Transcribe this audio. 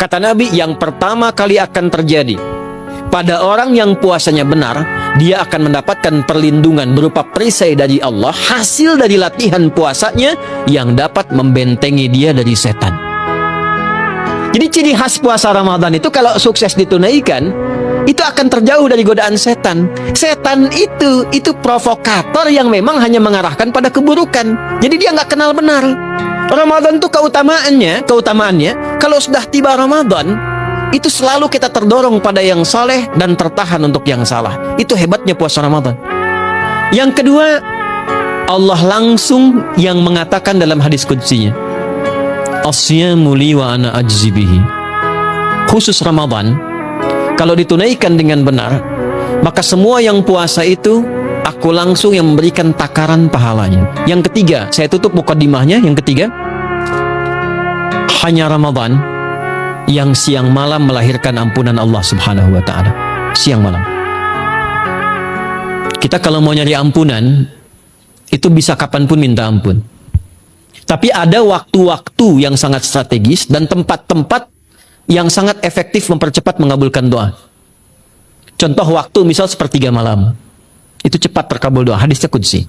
Kata Nabi, yang pertama kali akan terjadi pada orang yang puasanya benar, dia akan mendapatkan perlindungan berupa perisai dari Allah, hasil dari latihan puasanya yang dapat membentengi dia dari setan. Jadi ciri khas puasa Ramadan itu kalau sukses ditunaikan, itu akan terjauh dari godaan setan. Setan itu provokator yang memang hanya mengarahkan pada keburukan. Jadi dia nggak kenal benar. Ramadan itu keutamaannya, kalau sudah tiba Ramadan, itu selalu kita terdorong pada yang saleh dan tertahan untuk yang salah. Itu hebatnya puasa Ramadan. Yang kedua, Allah langsung yang mengatakan dalam hadis qudsinya, "As-siyamu li wa ana ajzi bihi." Khusus Ramadan, kalau ditunaikan dengan benar, maka semua yang puasa itu aku langsung yang memberikan takaran pahalanya. Yang ketiga, saya tutup mukadimahnya. Yang ketiga, hanya Ramadan yang siang malam melahirkan ampunan Allah Subhanahu wa ta'ala. Siang malam. Kita kalau mau nyari ampunan, itu bisa kapanpun minta ampun. Tapi ada waktu-waktu yang sangat strategis dan tempat-tempat yang sangat efektif mempercepat mengabulkan doa. Contoh waktu misal sepertiga malam. Itu cepat terkabul doa. Hadisnya qudsi.